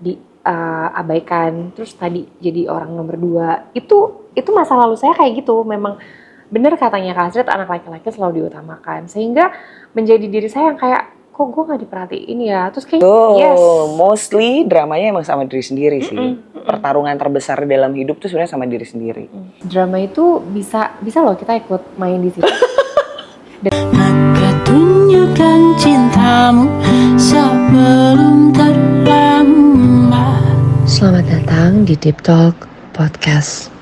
diabaikan, terus tadi jadi orang nomor 2. Itu masa lalu saya kayak gitu. Memang bener katanya Kak Astrid, anak laki-laki selalu diutamakan, sehingga menjadi diri saya yang kayak kok gue nggak diperhatiin ya, terus kayak mostly dramanya emang sama diri sendiri sih. Pertarungan terbesar dalam hidup tuh sebenarnya sama diri sendiri. Drama itu bisa loh kita ikut main di situ. Maka tunjukkan cintamu sebelum terlambat. Selamat datang di Deep Talk Podcast.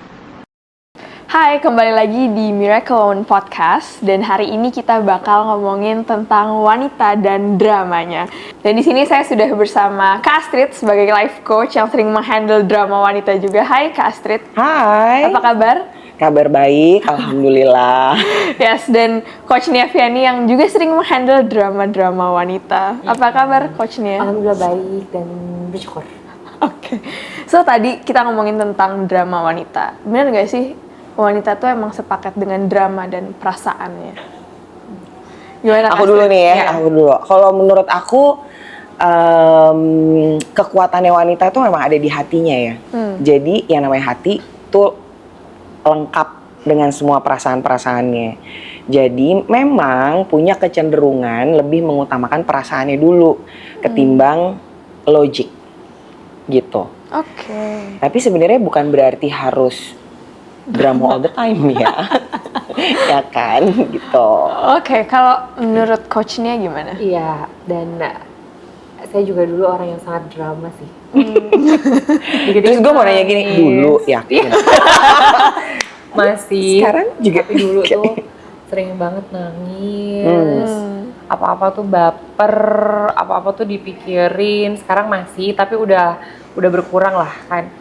Hai, kembali lagi di Miracle Woman Podcast, dan hari ini kita bakal ngomongin tentang wanita dan dramanya. Dan di sini saya sudah bersama Kak Astrid sebagai life coach yang sering menghandle drama wanita juga. Hai Kak Astrid. Hai. Apa kabar? Kabar baik, alhamdulillah. Yes, dan Coach Nia Viani yang juga sering menghandle drama-drama wanita. Apa kabar Coach Nia? Alhamdulillah baik dan bersyukur. Oke. So tadi kita ngomongin tentang drama wanita. Benar nggak sih wanita tuh emang sepaket dengan drama dan perasaannya? Gimana? Aku dulu nih ya, aku dulu. Kalau menurut aku kekuatannya wanita itu memang ada di hatinya ya. Jadi yang namanya hati tuh lengkap dengan semua perasaan-perasaannya. Jadi memang punya kecenderungan lebih mengutamakan perasaannya dulu ketimbang logik gitu. Oke. Tapi sebenarnya bukan berarti harus drama all the time ya. Ya kan gitu. Oke, kalau menurut coachnya gimana? Iya, dan saya juga dulu orang yang sangat drama sih. Terus gue mau nanya gini, dulu yakin? Masih. Sekarang juga. Tapi dulu tuh sering banget nangis. Apa-apa tuh baper, apa-apa tuh dipikirin. Sekarang masih, tapi udah berkurang lah kan.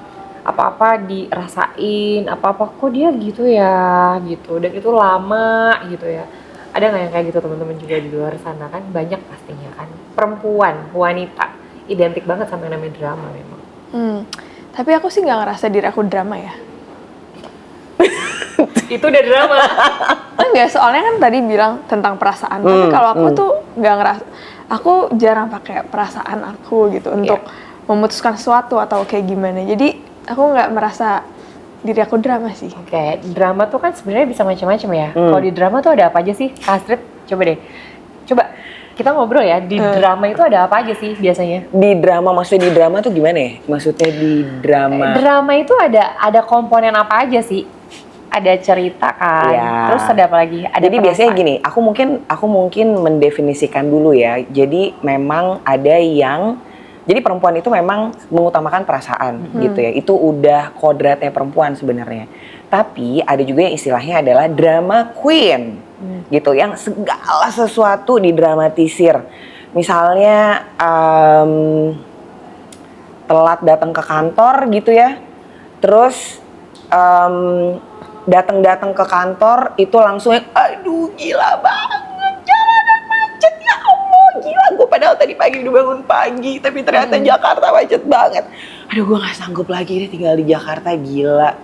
Apa-apa dirasain, apa-apa kok dia gitu ya, gitu. Dan itu lama gitu ya. Ada nggak yang kayak gitu teman-teman juga di luar sana kan? Banyak pastinya kan. Perempuan, wanita, identik banget sama yang namanya drama memang. Tapi aku sih nggak ngerasa diri aku drama ya. Itu udah drama. Enggak, soalnya kan tadi bilang tentang perasaan. Tapi kalau aku tuh nggak ngerasa, aku jarang pakai perasaan aku gitu untuk memutuskan sesuatu atau kayak gimana. Jadi aku nggak merasa diri aku drama sih. Oke, drama tuh kan sebenarnya bisa macam-macam ya. Kalau di drama tuh ada apa aja sih? Kak Astrid, coba deh. Coba kita ngobrol ya, di drama itu ada apa aja sih biasanya? Di drama, maksudnya di drama tuh gimana ya? Maksudnya di drama? Drama itu ada komponen apa aja sih? Ada cerita kan, terus ada apa lagi? Ada jadi biasanya gini, aku mungkin mendefinisikan dulu ya. Jadi memang ada yang, jadi perempuan itu memang mengutamakan perasaan gitu ya. Itu udah kodratnya perempuan sebenarnya. Tapi ada juga yang istilahnya adalah drama queen gitu, yang segala sesuatu didramatisir. Misalnya telat datang ke kantor gitu ya, terus datang ke kantor itu langsung aduh gila banget jalanan macet, ya Allah gila, gue padahal tadi pagi udah bangun pagi tapi ternyata Jakarta macet banget, aduh gue nggak sanggup lagi deh tinggal di Jakarta, gila.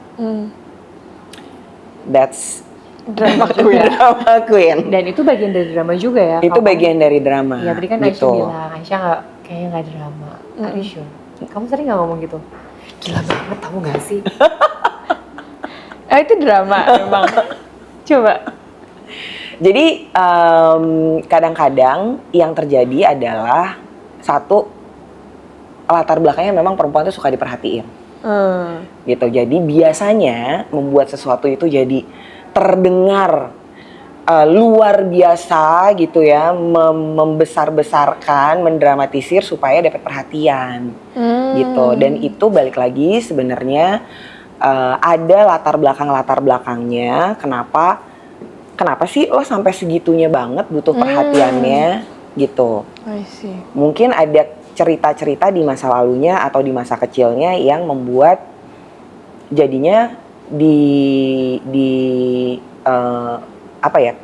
That's Drama queen. Drama queen. Dan itu bagian dari drama juga ya? Itu bagian dari drama. Ya tadi kan gitu. Aisyah bilang, Aisyah kayaknya nggak drama. Are you sure? Kamu sering nggak ngomong gitu? Gila banget, tahu nggak sih? Itu drama memang. Coba. Jadi kadang-kadang yang terjadi adalah satu, latar belakangnya memang perempuan itu suka diperhatiin. Gitu. Jadi biasanya membuat sesuatu itu jadi terdengar luar biasa gitu ya, membesar-besarkan, mendramatisir supaya dapat perhatian gitu. Dan itu balik lagi sebenarnya ada latar belakangnya kenapa sih lo sampai segitunya banget butuh perhatiannya gitu. I see. Mungkin ada cerita-cerita di masa lalunya atau di masa kecilnya yang membuat jadinya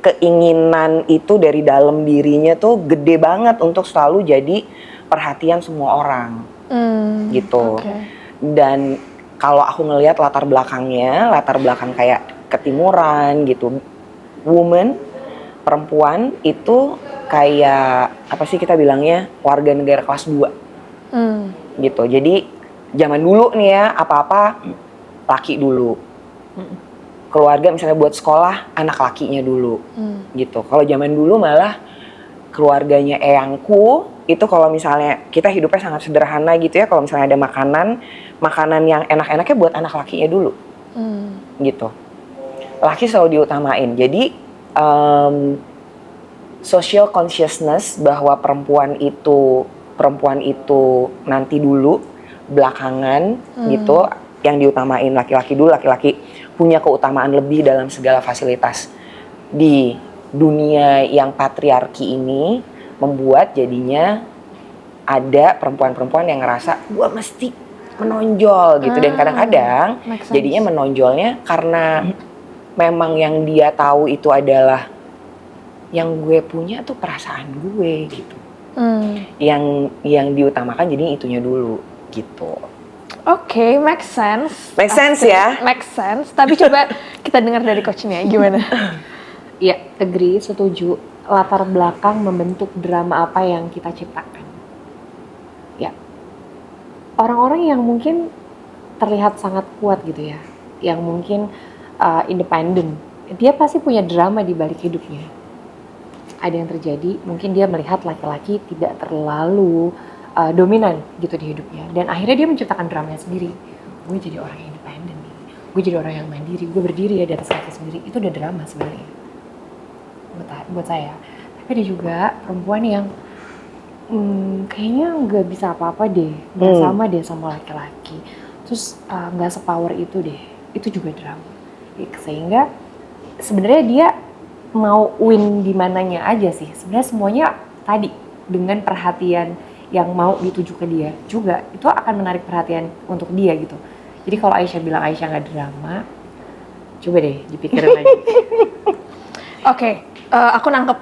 keinginan itu dari dalam dirinya tuh gede banget untuk selalu jadi perhatian semua orang gitu. Dan kalau aku ngelihat latar belakang kayak ketimuran gitu, perempuan itu kayak apa sih kita bilangnya, warga negara kelas 2 gitu. Jadi zaman dulu nih ya, apa-apa laki dulu. Keluarga misalnya buat sekolah, anak lakinya dulu. Gitu. Kalau zaman dulu malah keluarganya eyangku itu kalau misalnya kita hidupnya sangat sederhana gitu ya, kalau misalnya ada makanan yang enak-enaknya buat anak lakinya dulu. Gitu. Laki selalu diutamain. Jadi social consciousness bahwa perempuan itu nanti dulu belakangan gitu, yang diutamain laki-laki dulu. Laki-laki punya keutamaan lebih dalam segala fasilitas di dunia yang patriarki ini, membuat jadinya ada perempuan-perempuan yang ngerasa gua mesti menonjol gitu. Dan kadang-kadang jadinya menonjolnya karena memang yang dia tahu itu adalah yang gue punya tuh perasaan gue gitu. Yang diutamakan jadi itunya dulu gitu. Oke, make sense. Make sense ya? Make sense. Tapi coba kita dengar dari coachnya gimana? Iya, agree, setuju. Latar belakang membentuk drama apa yang kita ciptakan. Ya, orang-orang yang mungkin terlihat sangat kuat gitu ya, yang mungkin independen, dia pasti punya drama di balik hidupnya. Ada yang terjadi, mungkin dia melihat laki-laki tidak terlalu dominan gitu di hidupnya, dan akhirnya dia menciptakan dramanya sendiri. Gue jadi orang yang independen nih, gue jadi orang yang mandiri, gue berdiri ya di atas kaki sendiri. Itu udah drama sebenarnya buat saya. Tapi ada juga perempuan yang kayaknya nggak bisa apa-apa deh, nggak sama deh sama laki-laki, terus nggak sepower itu deh. Itu juga drama. Sehingga sebenarnya dia mau win di mananya aja sih. Sebenarnya semuanya tadi dengan perhatian yang mau dituju ke dia juga, itu akan menarik perhatian untuk dia gitu. Jadi kalau Aisyah bilang Aisyah nggak drama, coba deh dipikirin lagi. Oke, aku nangkep.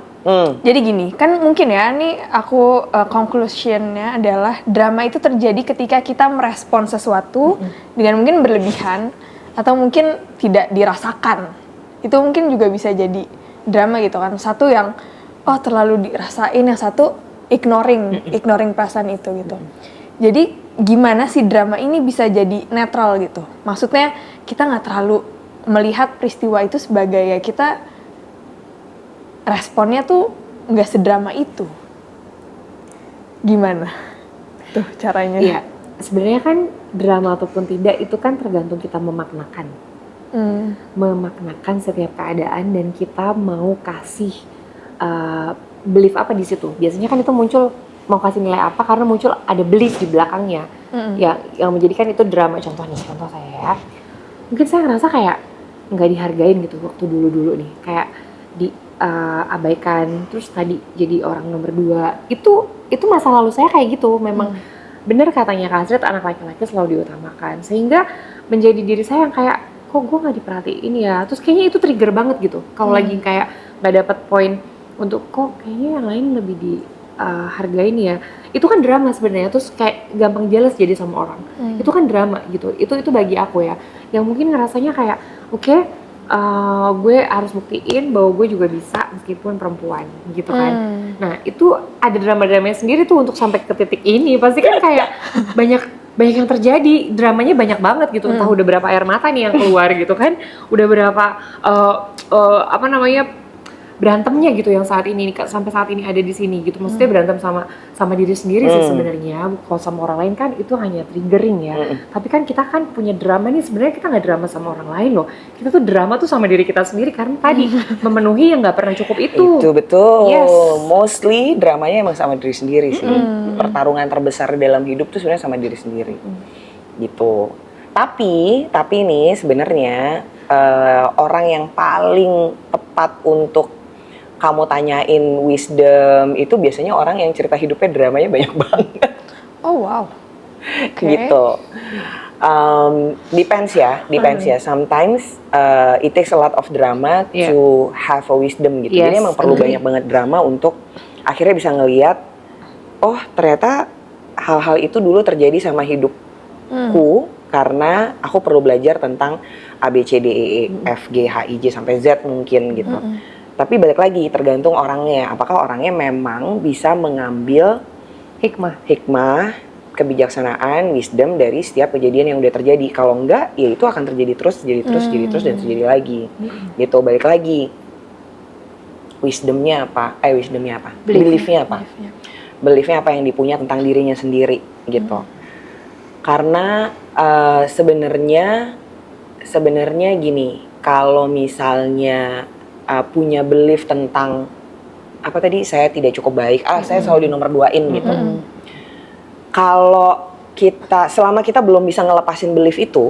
Jadi gini, kan mungkin ya, nih aku conclusionnya adalah drama itu terjadi ketika kita merespon sesuatu dengan mungkin berlebihan atau mungkin tidak dirasakan. Itu mungkin juga bisa jadi drama gitu kan. Satu yang terlalu dirasain, yang satu ignoring perasaan itu gitu. Jadi gimana sih drama ini bisa jadi netral gitu? Maksudnya kita nggak terlalu melihat peristiwa itu sebagai ya kita responnya tuh nggak sedrama itu. Gimana tuh caranya? Iya, sebenarnya kan drama ataupun tidak itu kan tergantung kita memaknakan. Memaknakan setiap keadaan dan kita mau kasih belief apa di situ. Biasanya kan itu muncul mau kasih nilai apa karena muncul ada belief di belakangnya yang menjadikan itu drama. Contoh saya ya, mungkin saya ngerasa kayak nggak dihargain gitu waktu dulu nih, kayak abaikan, terus tadi jadi orang nomor 2. Itu masa lalu saya kayak gitu. Memang bener katanya Kak Astrid, anak laki-laki selalu diutamakan, sehingga menjadi diri saya yang kayak kok gue nggak diperhatiin ya. Terus kayaknya itu trigger banget gitu kalau lagi kayak nggak dapet poin untuk kok kayaknya yang lain lebih dihargain ya. Itu kan drama sebenarnya. Terus kayak gampang jealous jadi sama orang. Itu kan drama gitu. Itu bagi aku ya, yang mungkin ngerasanya kayak oke, gue harus buktiin bahwa gue juga bisa meskipun perempuan gitu kan. Nah itu ada drama-dramanya sendiri tuh untuk sampai ke titik ini. Pasti kan kayak banyak yang terjadi, dramanya banyak banget gitu. Entah udah berapa air mata nih yang keluar gitu kan, udah berapa berantemnya gitu yang saat ini sampai saat ini ada di sini gitu. Maksudnya berantem sama diri sendiri sih sebenarnya. Kalau sama orang lain kan itu hanya triggering ya. Tapi kan kita kan punya drama nih, sebenarnya kita nggak drama sama orang lain loh. Kita tuh drama tuh sama diri kita sendiri karena tadi memenuhi yang nggak pernah cukup itu. Itu betul. Yes. Mostly dramanya emang sama diri sendiri sih. Pertarungan terbesar dalam hidup tuh sebenarnya sama diri sendiri. Gitu. Tapi nih sebenarnya orang yang paling tepat untuk kamu tanyain wisdom itu biasanya orang yang cerita hidupnya dramanya banyak banget. Oh wow. Gitu. Depends ya. Sometimes it takes a lot of drama to have a wisdom gitu. Yes. Jadi emang perlu banyak banget drama untuk akhirnya bisa ngelihat, oh ternyata hal-hal itu dulu terjadi sama hidupku karena aku perlu belajar tentang A, B, C, D, E, F, G, H, I, J sampai Z mungkin gitu. Tapi balik lagi tergantung orangnya. Apakah orangnya memang bisa mengambil hikmah kebijaksanaan, wisdom dari setiap kejadian yang udah terjadi. Kalau enggak, ya itu akan terjadi terus, dan terjadi lagi. Gitu, balik lagi. Wisdomnya apa? Beliefnya apa? Beliefnya apa yang dipunya tentang dirinya sendiri, gitu. Karena sebenarnya gini, kalau misalnya punya belief tentang apa tadi, saya tidak cukup baik, saya selalu di nomor 2-in gitu. Kalau selama kita belum bisa ngelepasin belief itu,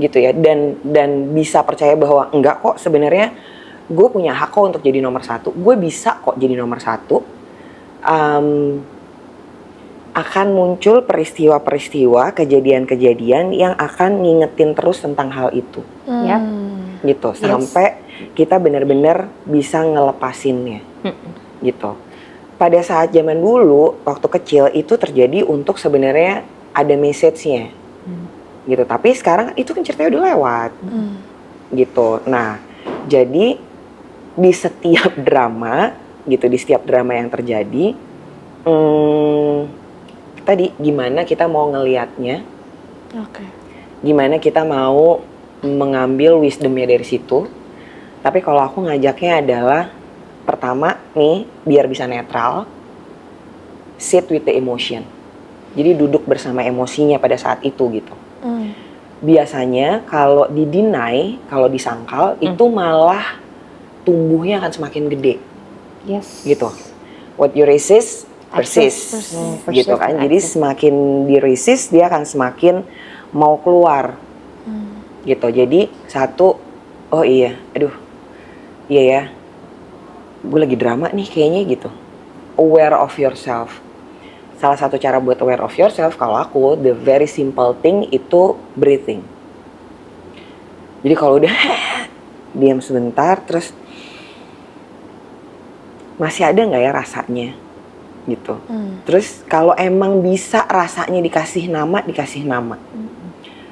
gitu ya, dan bisa percaya bahwa enggak kok, sebenarnya gue punya hak kok untuk jadi nomor 1, gue bisa kok jadi nomor 1, akan muncul peristiwa-peristiwa, kejadian-kejadian yang akan ngingetin terus tentang hal itu. Gitu, sampai kita benar-benar bisa ngelepasinnya. Gitu. Pada saat zaman dulu, waktu kecil itu terjadi untuk sebenarnya ada message-nya. Gitu, tapi sekarang itu kan ceritanya udah lewat. Gitu. Nah, jadi di setiap drama, gitu, di setiap drama yang terjadi, tadi gimana kita mau ngelihatnya, gimana kita mau mengambil wisdomnya dari situ. Tapi kalau aku ngajaknya adalah, pertama nih, biar bisa netral, sit with the emotion. Jadi duduk bersama emosinya pada saat itu gitu. Biasanya kalau di-deny, kalau disangkal, itu malah tumbuhnya akan semakin gede. Gitu. What you resist, persist. Gitu kan. Jadi semakin di-resist, dia akan semakin mau keluar. Gitu. Jadi satu, oh iya, aduh, iya ya, gue lagi drama nih kayaknya gitu. Aware of yourself. Salah satu cara buat aware of yourself, kalau aku, the very simple thing itu breathing. Jadi kalau udah diam sebentar, terus masih ada nggak ya rasanya, gitu. Terus kalau emang bisa rasanya dikasih nama.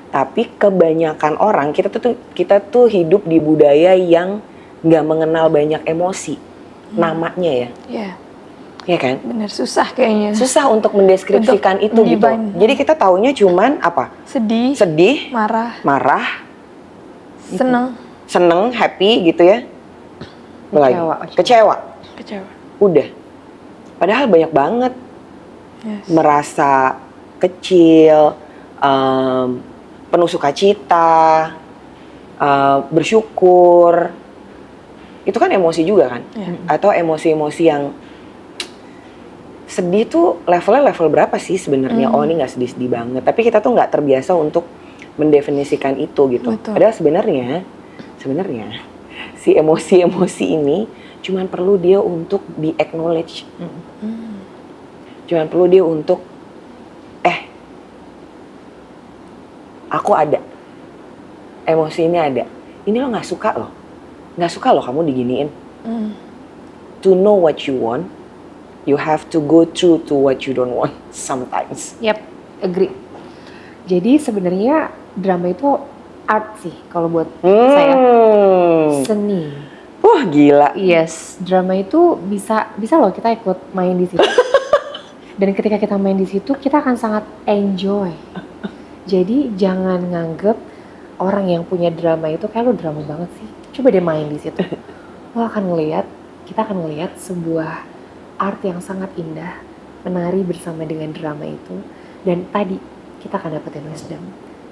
Tapi kebanyakan orang, kita tuh hidup di budaya yang nggak mengenal banyak emosi, namanya ya. Iya kan? Bener, susah kayaknya. Susah untuk mendeskripsikan itu gitu. Jadi kita taunya cuman apa? Sedih, marah, seneng, happy gitu ya. Kecewa. Udah. Padahal banyak banget. Merasa kecil, penuh sukacita, bersyukur. Itu kan emosi juga kan? Atau emosi-emosi yang sedih tuh levelnya level berapa sih sebenarnya? Oh, ini nggak sedih-sedih banget. Tapi kita tuh nggak terbiasa untuk mendefinisikan itu gitu. Padahal sebenarnya si emosi-emosi ini cuman perlu dia untuk di acknowledge. Cuman perlu dia untuk aku ada. Emosi ini ada. Ini lo nggak suka loh kamu diginiin. To know what you want, you have to go through to what you don't want sometimes. Yep, agree. Jadi sebenarnya drama itu art sih kalau buat saya. Seni. Wah, gila. Yes, drama itu bisa loh kita ikut main di situ. Dan ketika kita main di situ, kita akan sangat enjoy. Jadi jangan nganggep orang yang punya drama itu kayak lo drama banget sih. Coba deh main di situ. Kita akan ngelihat sebuah art yang sangat indah, menari bersama dengan drama itu. Dan tadi kita akan dapetin wisdom.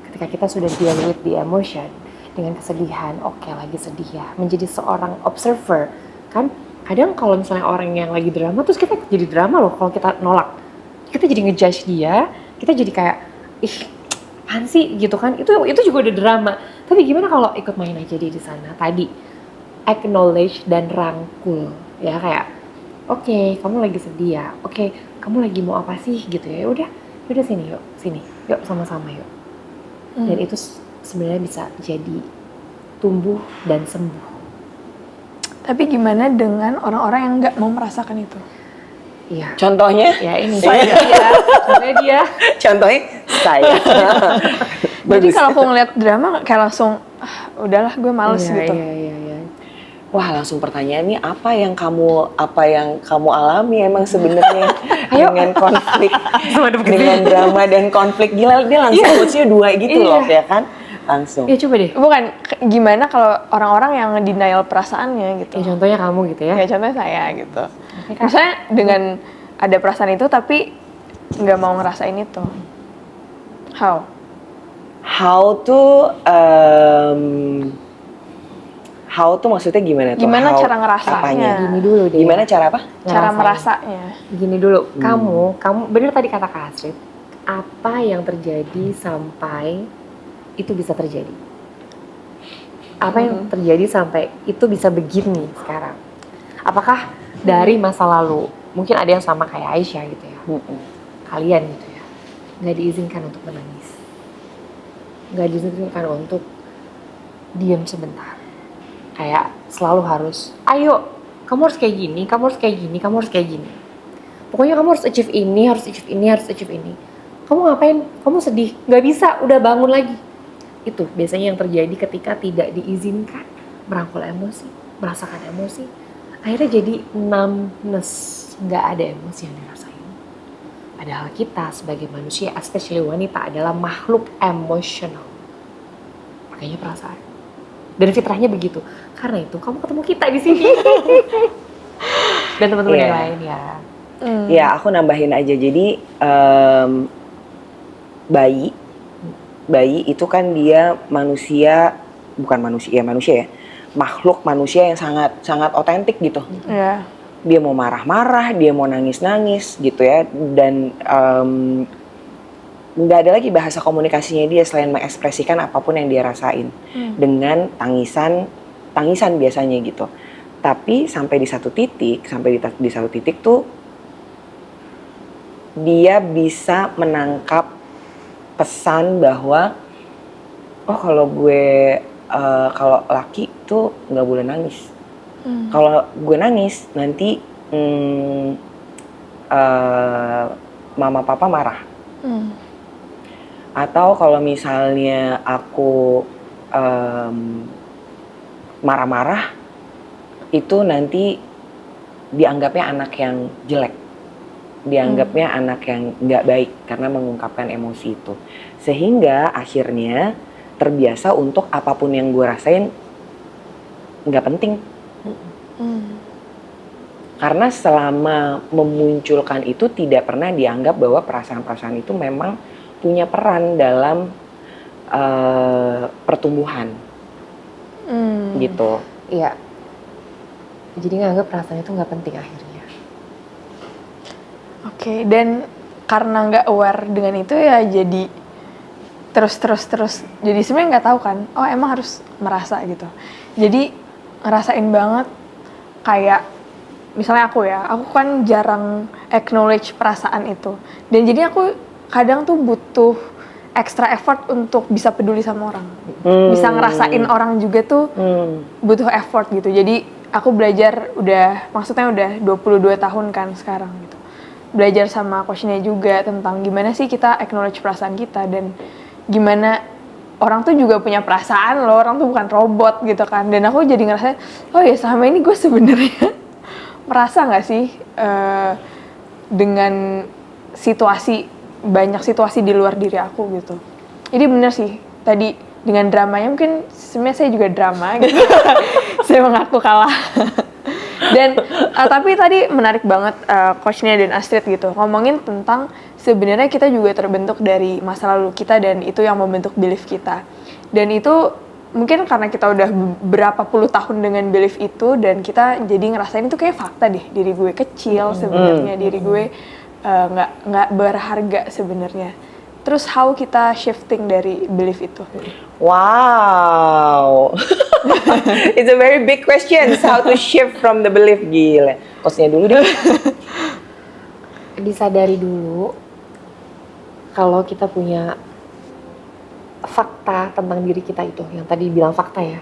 Ketika kita sudah deal with the emotion, dengan kesedihan, oke, lagi sedih ya, menjadi seorang observer. Kan kadang kalau misalnya orang yang lagi drama, terus kita jadi drama loh kalau kita nolak. Kita jadi ngejudge dia, kita jadi kayak, ih, apaan sih gitu kan, itu juga udah drama. Tapi gimana kalau ikut main aja di sana tadi, acknowledge dan rangkul ya, kayak oke, kamu lagi sedih ya, oke, kamu lagi mau apa sih gitu ya, udah sini yuk sama-sama yuk. Dan itu sebenarnya bisa jadi tumbuh dan sembuh. Tapi gimana dengan orang-orang yang nggak mau merasakan itu? Iya. Contohnya? Ya ini saya. Contohnya saya. Jadi kalau aku ngeliat drama kayak langsung udahlah gue males gitu. Iya. wah langsung pertanyaannya apa yang kamu alami emang sebenarnya dengan konflik, dengan drama dan konflik. Gila, dia langsung coachnya 2 gitu loh ya kan, langsung. Ya coba deh. Bukan, gimana kalau orang-orang yang denial perasaannya gitu. Ya contohnya kamu gitu ya. Ya contohnya saya gitu. Misalnya dengan ada perasaan itu tapi nggak mau ngerasain itu. How tuh maksudnya gimana tuh? Gimana How cara ngerasanya? apanya? Gini dulu deh. Gimana cara apa? Cara Ngerasain. merasanya. Gini dulu, kamu bener tadi kata Kak Astrid, apa yang terjadi sampai itu bisa terjadi? Apa yang terjadi sampai itu bisa begini sekarang? Apakah dari masa lalu, mungkin ada yang sama kayak Aisyah gitu ya, kalian gitu ya, nggak diizinkan untuk menangis, nggak diizinkan untuk diam sebentar, kayak selalu harus, ayo, kamu harus kayak gini, kamu harus kayak gini, kamu harus kayak gini. Pokoknya kamu harus achieve ini, harus achieve ini, harus achieve ini. Kamu ngapain? Kamu sedih? Nggak bisa, udah bangun lagi. Itu biasanya yang terjadi ketika tidak diizinkan merangkul emosi, merasakan emosi. Akhirnya jadi numbness, nggak ada emosi yang dirasain. Padahal kita sebagai manusia, especially wanita, adalah makhluk emosional. Makanya perasaan. Dan fitrahnya begitu. Karena itu kamu ketemu kita di sini. Dan teman-teman yang lain ya. Ya aku nambahin aja, jadi bayi itu kan dia manusia ya, makhluk manusia yang sangat otentik gitu. Iya. Dia mau marah-marah, dia mau nangis-nangis gitu ya, dan nggak ada lagi bahasa komunikasinya dia selain mengekspresikan apapun yang dia rasain dengan tangisan biasanya gitu. Tapi sampai di satu titik tuh dia bisa menangkap pesan bahwa kalau laki tuh nggak boleh nangis. Kalau gue nangis nanti mama papa marah. Atau kalau misalnya aku marah-marah, itu nanti dianggapnya anak yang jelek, dianggapnya anak yang nggak baik karena mengungkapkan emosi itu. Sehingga akhirnya terbiasa untuk apapun yang gue rasain nggak penting. Karena selama memunculkan itu tidak pernah dianggap bahwa perasaan-perasaan itu memang punya peran dalam pertumbuhan, gitu. Iya. Jadi nganggap perasaan itu nggak penting akhirnya. Oke, dan karena nggak aware dengan itu ya jadi terus. Jadi sebenarnya nggak tahu kan, oh emang harus merasa gitu. Jadi ngerasain banget kayak misalnya aku kan jarang acknowledge perasaan itu. Dan jadi aku kadang tuh butuh extra effort untuk bisa peduli sama orang. Bisa ngerasain orang juga tuh butuh effort gitu. Jadi aku belajar udah 22 tahun kan sekarang gitu. Belajar sama coachnya juga tentang gimana sih kita acknowledge perasaan kita dan gimana orang tuh juga punya perasaan loh, orang tuh bukan robot gitu kan. Dan aku jadi ngerasa, oh ya selama ini gue sebenarnya merasa nggak sih dengan banyak situasi di luar diri aku gitu. Jadi bener sih tadi dengan dramanya, mungkin sebenarnya saya juga drama gitu. Saya mengaku kalah. Dan tapi tadi menarik banget coachnya dan Astrid gitu ngomongin tentang sebenarnya kita juga terbentuk dari masa lalu kita dan itu yang membentuk belief kita. Dan itu mungkin karena kita udah berapa puluh tahun dengan belief itu dan kita jadi ngerasain itu kayak fakta deh, diri gue kecil sebenarnya, diri gue nggak berharga sebenarnya. Terus how kita shifting dari belief itu? Wow, it's a very big question. How to shift from the belief, gila. Kosnya dulu deh. Disadari dulu kalau kita punya fakta tentang diri kita itu, yang tadi bilang fakta ya,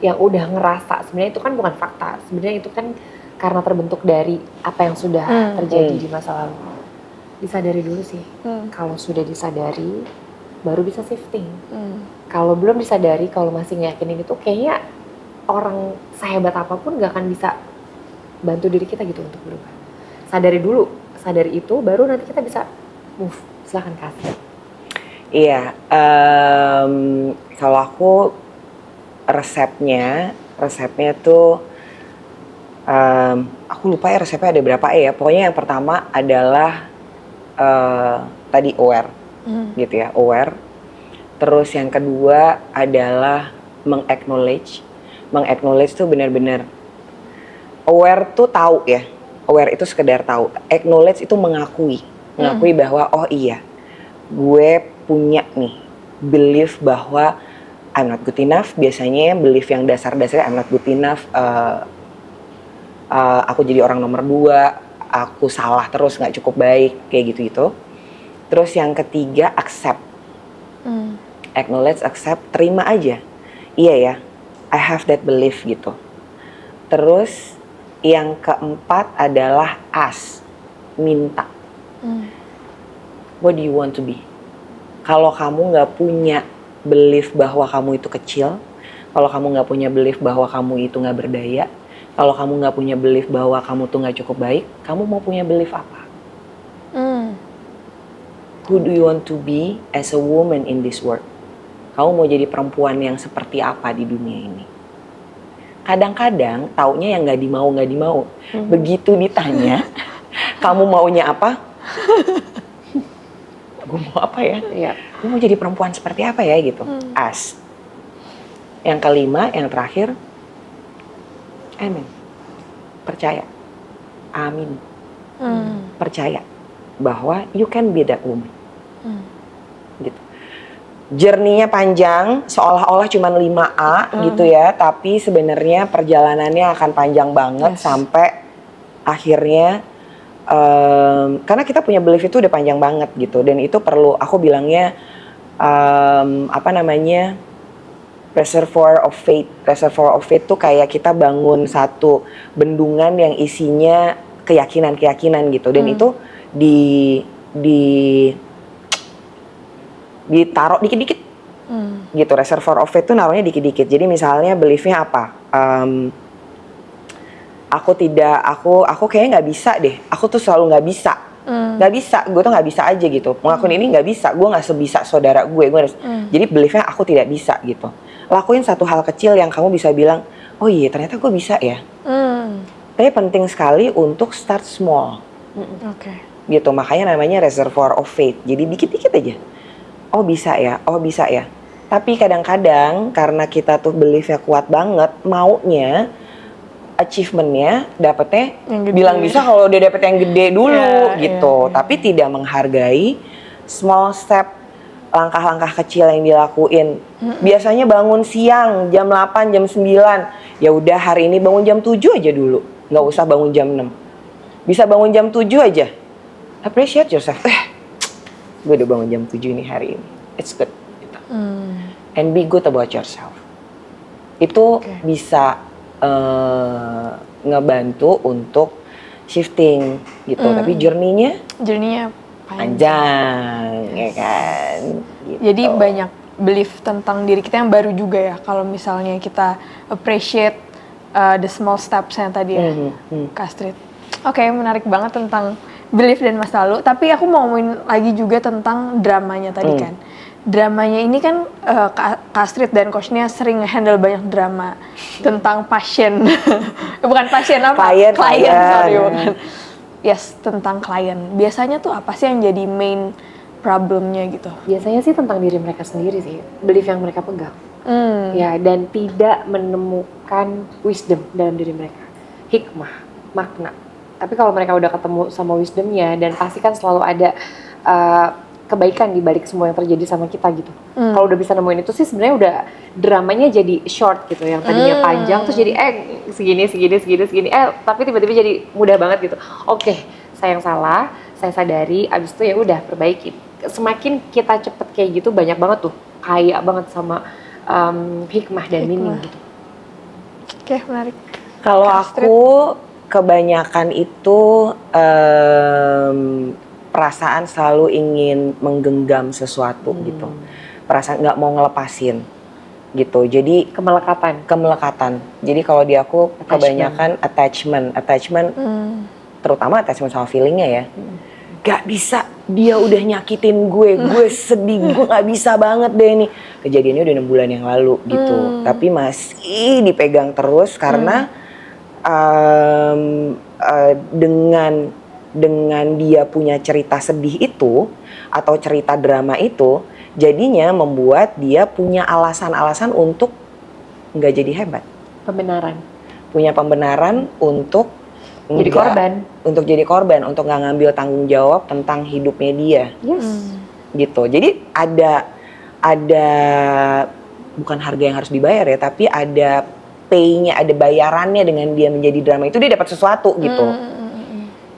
yang udah ngerasa, sebenarnya itu kan bukan fakta, sebenarnya itu kan karena terbentuk dari apa yang sudah terjadi di masa lalu. Disadari dulu sih, kalau sudah disadari, baru bisa shifting. Kalau belum disadari, kalau masih ngeyakinin itu kayaknya orang sehebat apapun gak akan bisa bantu diri kita gitu untuk berubah. Sadari dulu, sadari itu baru nanti kita bisa move. Silahkan kasih. Iya, kalau aku resepnya tuh aku lupa ya resepnya ada berapa ya. Pokoknya yang pertama adalah tadi aware, gitu ya, aware. Terus yang kedua adalah meng-acknowledge tuh benar-benar aware tuh tahu ya. Aware itu sekedar tahu. Acknowledge itu mengakui bahwa oh iya, gue punya nih belief bahwa I'm not good enough. Biasanya belief yang dasar-dasarnya I'm not good enough. Aku jadi orang nomor 2. Aku salah terus, nggak cukup baik, kayak gitu. Terus yang ketiga accept. Acknowledge, accept, terima aja. Iya ya, I have that belief gitu. Terus yang keempat adalah ask, minta. What do you want to be? Kalau kamu nggak punya belief bahwa kamu itu kecil, kalau kamu nggak punya belief bahwa kamu itu nggak berdaya, kalau kamu nggak punya belief bahwa kamu tuh nggak cukup baik, kamu mau punya belief apa? Who do you want to be as a woman in this world? Kamu mau jadi perempuan yang seperti apa di dunia ini? Kadang-kadang taunya yang nggak dimau. Begitu ditanya, kamu maunya apa? Gue mau apa ya? Iya. Gue mau jadi perempuan seperti apa ya gitu. Ask. Yang kelima, yang terakhir, amin. Percaya. Amin. Percaya bahwa you can be that woman. Gitu. Journey-nya panjang, seolah-olah cuma 5A gitu ya, tapi sebenarnya perjalanannya akan panjang banget sampai akhirnya karena kita punya belief itu udah panjang banget gitu, dan itu perlu, aku bilangnya reservoir of faith. Reservoir of faith tuh kayak kita bangun satu bendungan yang isinya keyakinan gitu, dan itu ditaruh dikit-dikit gitu. Reservoir of faith tuh naruhnya dikit-dikit. Jadi misalnya beliefnya apa? Aku kayaknya nggak bisa deh. Aku tuh selalu nggak bisa. Nggak bisa. Gue tuh nggak bisa aja gitu. Ngelakuin ini nggak bisa. Gue nggak sebisa saudara gue. Jadi beliefnya aku tidak bisa gitu. Lakuin satu hal kecil yang kamu bisa bilang, oh iya ternyata gue bisa ya. Tapi penting sekali untuk start small. Gitu. Makanya namanya reservoir of faith. Jadi dikit-dikit aja. Oh bisa ya. Tapi kadang-kadang karena kita tuh beliefnya kuat banget, maunya achievementnya dapetnya bilang bisa kalau udah dapet yang gede dulu gitu. Tapi tidak menghargai small step, langkah-langkah kecil yang dilakuin. Biasanya bangun siang jam 8, jam 9. Ya udah hari ini bangun jam 7 aja dulu. Nggak usah bangun jam 6. Bisa bangun jam 7 aja. Appreciate yourself. Gue udah bangun jam 7 nih hari ini. It's good gitu. And be good about yourself. Itu bisa ngebantu untuk shifting gitu. Tapi journey-nya panjang ya kan gitu. Jadi banyak belief tentang diri kita yang baru juga ya, kalau misalnya kita appreciate the small steps yang tadi ya, Kak Astrid. Oke, menarik banget tentang belief dan masa lalu. Tapi aku mau ngomongin lagi juga tentang dramanya tadi kan. Dramanya ini kan Kak Astrid dan coachnya sering handle banyak drama tentang pasien. Bukan pasien apa? Klien. Sorry, bukan. Yes, tentang klien. Biasanya tuh apa sih yang jadi main problemnya gitu? Biasanya sih tentang diri mereka sendiri sih, belief yang mereka pegang. Ya, dan tidak menemukan wisdom dalam diri mereka, hikmah, makna. Tapi kalau mereka udah ketemu sama wisdomnya, dan pasti kan selalu ada kebaikan di balik semua yang terjadi sama kita gitu. Kalau udah bisa nemuin itu sih sebenarnya udah dramanya jadi short gitu, yang tadinya panjang terus jadi segini, tapi tiba-tiba jadi mudah banget gitu. Oke, saya yang salah, saya sadari, abis itu ya udah perbaiki. Semakin kita cepet kayak gitu, banyak banget tuh kaya banget sama hikmah dan meaning gitu. Oke, menarik. Kalau aku kebanyakan itu perasaan selalu ingin menggenggam sesuatu gitu, perasaan nggak mau ngelepasin gitu. Jadi kemelekatan. Jadi kalau di aku kebanyakan attachment, terutama attachment sama feelingnya ya. Gak bisa, dia udah nyakitin gue sedih, gue gak bisa banget deh ini. Kejadiannya udah 6 bulan yang lalu gitu, tapi masih dipegang terus karena dengan dia punya cerita sedih itu atau cerita drama itu, jadinya membuat dia punya alasan-alasan untuk gak jadi hebat. Punya pembenaran untuk jadi korban, untuk nggak ngambil tanggung jawab tentang hidupnya dia. Gitu. Jadi ada bukan harga yang harus dibayar ya, tapi ada pay-nya, ada bayarannya dengan dia menjadi drama itu, dia dapat sesuatu gitu.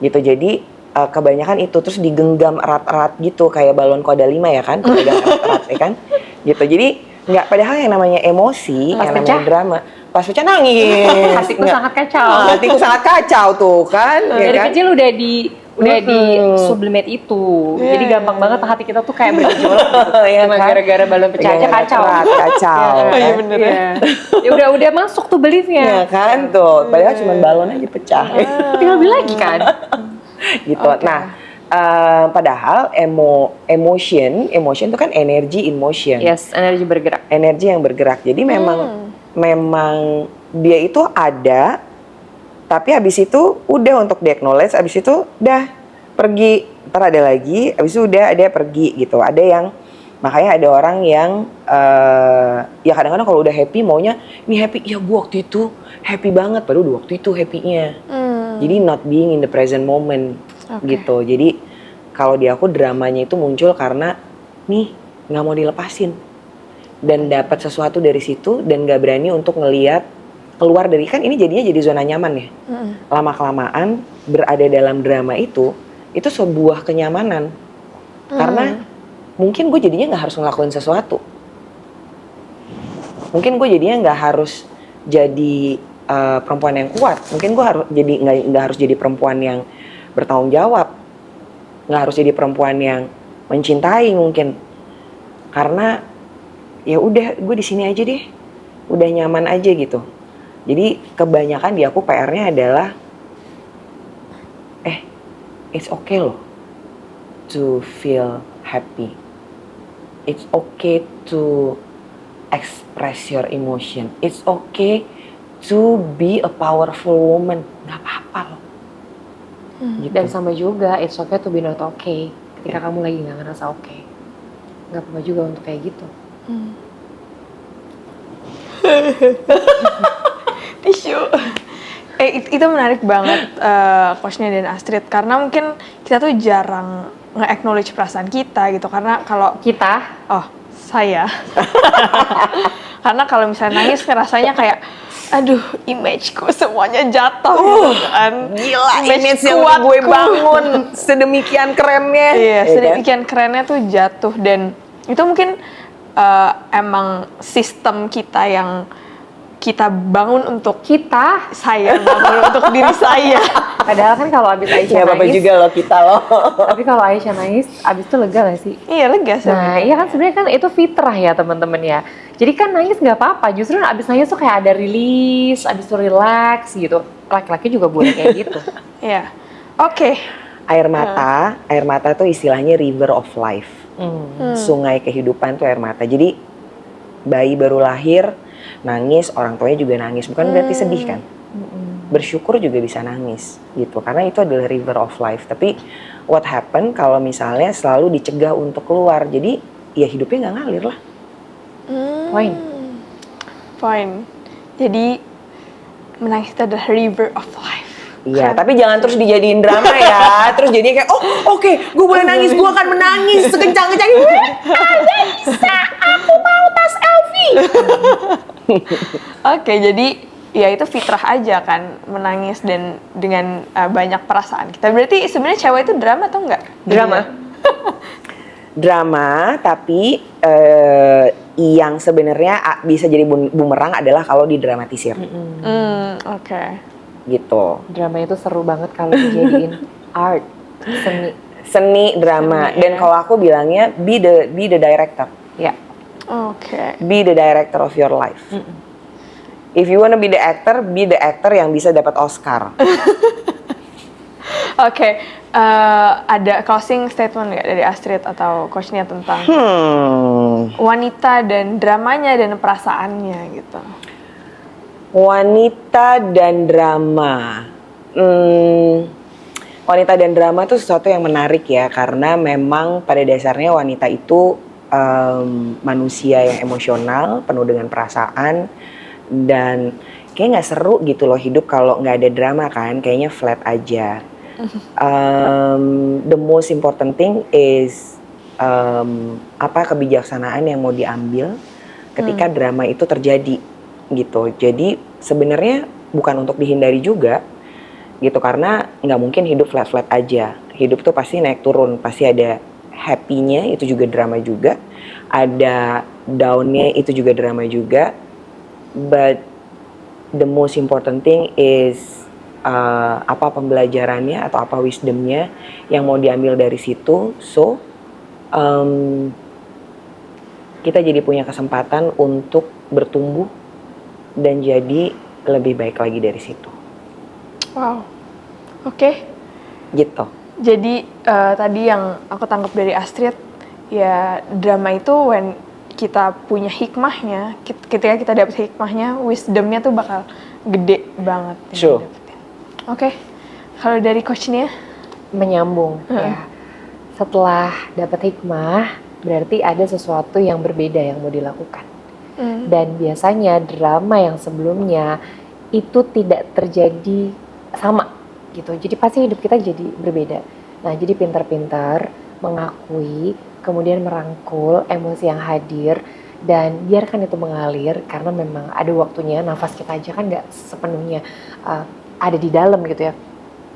Gitu. Jadi kebanyakan itu terus digenggam erat-erat gitu kayak balon Koda 5 ya kan, dipegang erat-erat ya kan. Gitu. Jadi nggak, padahal yang namanya emosi, yang namanya drama, pas pecah nangis. Hatiku sangat kacau. Hatiku sangat kacau tuh kan. Dari kecil udah di sublimate itu. Jadi gampang banget hati kita tuh kayak bergejolak gitu. Cuma gara-gara balon pecah aja kacau. Kacau. Iya bener ya. Ya udah masuk tuh beliefnya. Ya kan tuh. Padahal cuma balon aja pecah. Tinggal beli lagi kan. Gitu. Nah, padahal emotion itu kan energy in motion. Yes, energi bergerak. Energi yang bergerak. Jadi memang dia itu ada, tapi habis itu udah untuk di-acknowledge, habis itu udah pergi, ntar ada lagi, habis itu udah ada pergi gitu. Ada yang, makanya ada orang yang ya kadang-kadang kalau udah happy maunya, ini happy, ya gue waktu itu happy banget, padahal waktu itu happy-nya. Jadi not being in the present moment gitu. Jadi kalau di aku dramanya itu muncul karena nih nggak mau dilepasin. Dan dapat sesuatu dari situ dan gak berani untuk ngelihat keluar dari, kan ini jadinya jadi zona nyaman ya. Lama-kelamaan berada dalam drama itu sebuah kenyamanan. Karena mungkin gue jadinya gak harus ngelakuin sesuatu. Mungkin gue jadinya gak harus jadi perempuan yang kuat. Mungkin gue harus jadi nggak harus jadi perempuan yang bertanggung jawab. Nggak harus jadi perempuan yang mencintai mungkin. Karena ya udah, gue di sini aja deh, udah nyaman aja gitu. Jadi kebanyakan di aku PR-nya adalah it's okay loh to feel happy, it's okay to express your emotion, it's okay to be a powerful woman, nggak apa-apa loh. Gitu. Dan sama juga, it's okay to be not okay. Ketika kamu lagi nggak ngerasa okay, nggak apa-apa juga untuk kayak gitu. Tisu. Itu menarik banget coachnya dan Astrid, karena mungkin kita tuh jarang nge-acknowledge perasaan kita gitu, karena kalau saya karena kalau misalnya nangis rasanya kayak aduh, image-ku semuanya jatuh gitu kan. Gila, image yang gue bangun sedemikian kerennya. Iya, sedemikian kerennya tuh jatuh. Dan itu mungkin emang sistem kita yang kita bangun untuk saya bangun untuk diri saya. Padahal kan kalau abis Aisyah nangis, apa juga loh kita loh. Tapi kalau Aisyah nangis, abis itu lega gak sih? Iya, lega sih. Nah, iya kan sebenarnya kan itu fitrah ya teman-teman ya. Jadi kan nangis nggak apa-apa, justru abis nangis tuh kayak ada release, abis itu relax gitu. Laki-laki juga boleh kayak gitu. Iya, oke. Air mata tuh istilahnya river of life. Sungai kehidupan tuh air mata. Jadi bayi baru lahir nangis, orang tuanya juga nangis, bukan berarti sedih kan? Bersyukur juga bisa nangis gitu, karena itu adalah river of life. Tapi what happen kalau misalnya selalu dicegah untuk keluar, jadi ya hidupnya nggak ngalir lah. Fine. Jadi menangis itu adalah river of life. Iya, tapi jangan terus dijadiin drama ya. Terus jadinya kayak, oke, gue boleh nangis, gue akan menangis sekencang-kencangnya. Bisa, aku mau tas LV. Oke, jadi ya itu fitrah aja kan, menangis dan dengan banyak perasaan kita. Berarti sebenarnya cewek itu drama atau enggak? Drama, tapi yang sebenarnya bisa jadi bumerang adalah kalau didramatisir. Oke. Gitu. Drama itu seru banget kalau dijadiin art, seni drama. Dan kalau aku bilangnya be the director. Ya. Oke. Be the director of your life. If you wanna be the actor yang bisa dapat Oscar. Oke, ada closing statement nggak dari Astrid atau coachnya tentang wanita dan dramanya dan perasaannya gitu? Wanita dan drama. Wanita dan drama itu sesuatu yang menarik ya, karena memang pada dasarnya wanita itu manusia yang emosional, penuh dengan perasaan, dan kayak nggak seru gitu loh hidup kalau nggak ada drama kan, kayaknya flat aja. The most important thing is apa kebijaksanaan yang mau diambil ketika drama itu terjadi gitu. Jadi sebenarnya bukan untuk dihindari juga gitu, karena nggak mungkin hidup flat-flat aja. Hidup tuh pasti naik turun, pasti ada happy-nya, itu juga drama juga, ada down-nya, itu juga drama juga. But the most important thing is apa pembelajarannya atau apa wisdomnya yang mau diambil dari situ. So kita jadi punya kesempatan untuk bertumbuh dan jadi lebih baik lagi dari situ. Wow, oke. Gitu. Jadi tadi yang aku tangkap dari Astrid, ya drama itu when kita punya hikmahnya, ketika kita dapet hikmahnya, wisdomnya tuh bakal gede banget. Sure. Oke, kalau dari coachnya? Menyambung ya. Setelah dapat hikmah, berarti ada sesuatu yang berbeda yang mau dilakukan. Dan biasanya drama yang sebelumnya itu tidak terjadi sama gitu. Jadi pasti hidup kita jadi berbeda. Nah, jadi pintar-pintar mengakui, kemudian merangkul emosi yang hadir dan biarkan itu mengalir, karena memang ada waktunya. Nafas kita aja kan nggak sepenuhnya ada di dalam gitu ya.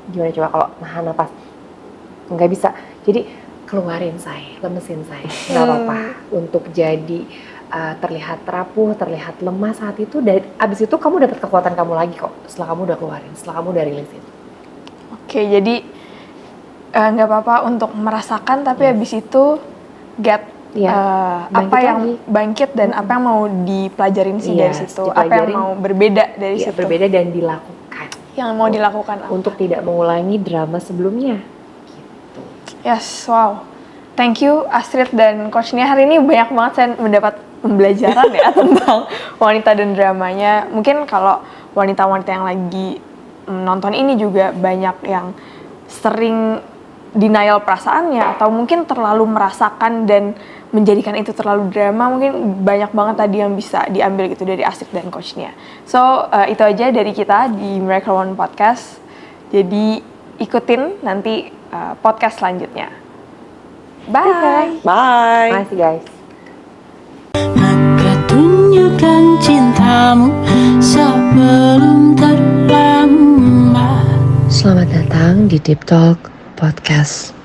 Gimana coba kalau nahan nafas? Nggak bisa. Jadi keluarin say, lemesin say. Nggak apa-apa untuk jadi terlihat rapuh, terlihat lemah saat itu. Dan abis itu kamu dapat kekuatan kamu lagi kok. Setelah kamu udah keluarin, setelah kamu udah rilisin. Oke, jadi nggak apa-apa untuk merasakan, tapi abis itu get apa yang bangkit dan apa yang mau dipelajarin sih dari situ, apa yang mau berbeda dari situ. Berbeda dan dilakukan. Yang mau dilakukan apa? Untuk tidak mengulangi drama sebelumnya. Gitu. Yes, wow. Thank you Astrid dan coachnya. Hari ini banyak banget saya mendapat pembelajaran ya tentang wanita dan dramanya. Mungkin kalau wanita-wanita yang lagi nonton ini juga banyak yang sering denial perasaannya, atau mungkin terlalu merasakan dan menjadikan itu terlalu drama. Mungkin banyak banget tadi yang bisa diambil gitu dari Astrid dan coachnya. So itu aja dari kita di Miracle One Podcast. Jadi ikutin nanti podcast selanjutnya. Bye. Bye. Makasih guys. Maka tunjukkan cintamu sebelum terlambat. Selamat datang di Deep Talk Podcast.